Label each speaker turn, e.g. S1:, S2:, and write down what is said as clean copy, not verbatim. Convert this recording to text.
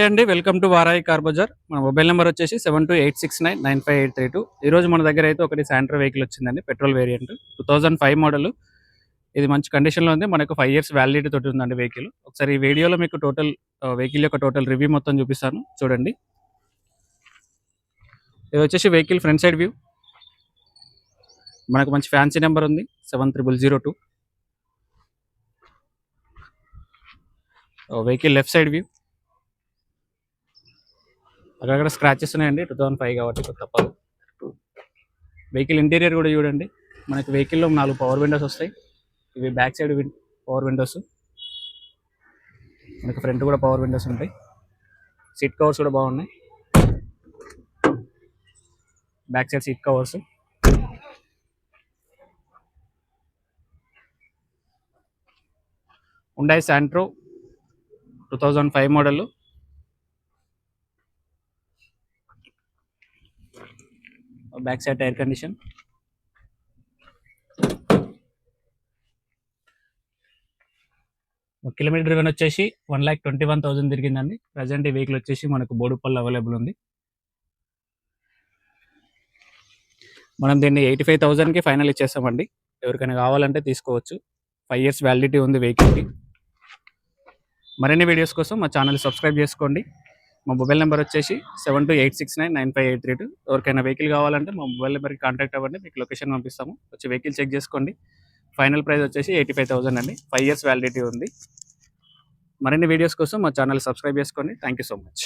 S1: అండి welcome to Varai car Bazar. మన mobile number వచ్చేసి 7286995832. ఈరోజు మన దగ్గర అయితే ఒకటి శాంట్రో వెహికల్ వచ్చిందండి, పెట్రోల్ వేరియంట్ 2005 మోడల్. ఇది మంచి కండిషన్లో ఉంది, మనకు 5 ఇయర్స్ వ్యాలిడిటీ తోటి ఉందండి వెహికల్. ఒకసారి ఈ వీడియోలో మీకు వెహికల్ యొక్క టోటల్ రివ్యూ మొత్తం చూపిస్తాను, చూడండి. ఇది వచ్చేసి వెహికల్ ఫ్రంట్ సైడ్ వ్యూ. మనకు మంచి ఫ్యాన్సీ నెంబర్ ఉంది 70002. Vehicle left side view. అక్కడ స్క్రాచెస్ ఉన్నాయండి, 2005 కాబట్టి తప్పదు. వెహికల్ ఇంటీరియర్ కూడా చూడండి. మనకి వెహికల్లో 4 పవర్ విండోస్ వస్తాయి. ఇవి బ్యాక్ సైడ్ పవర్ విండోస్. మనకి ఫ్రంట్ కూడా పవర్ విండోస్ ఉంటాయి. సీట్ కవర్స్ కూడా బాగున్నాయి. Back side seat covers. Hyundai Santro 2005 model. Back side tyre condition. Kilometre driven వచ్చేసి 1,21,000 తిరిగిందండి. ప్రజెంట్ ఈ వెహికల్ వచ్చేసి మనకు బోడుపల్లి అవైలబుల్ ఉంది. మనం దీన్ని 85,000కి ఫైనల్ ఇచ్చేస్తామండి. ఎవరికైనా కావాలంటే తీసుకోవచ్చు. 5 ఇయర్స్ వ్యాలిడిటీ ఉంది వెహికల్కి. మరిన్ని వీడియోస్ కోసం మా ఛానల్ సబ్స్క్రైబ్ చేసుకోండి. మా మొబైల్ నెంబర్ వచ్చేసి 7286995832. ఎవరికైనా వెహికల్ కావాలంటే మా మొబైల్ నెంబర్కి కాంటాక్ట్ అవ్వండి, మీకు లొకేషన్ పంపిస్తాము. వచ్చి వెహికల్ చెక్ చేసుకోండి. ఫైనల్ ప్రైస్ వచ్చేసి 85,000 అండి. 5 ఇయర్స్ వ్యాలిడిటీ ఉంది. మరిన్ని వీడియోస్ కోసం మా ఛానల్ సబ్స్క్రైబ్ చేసుకోండి. Thank you so much.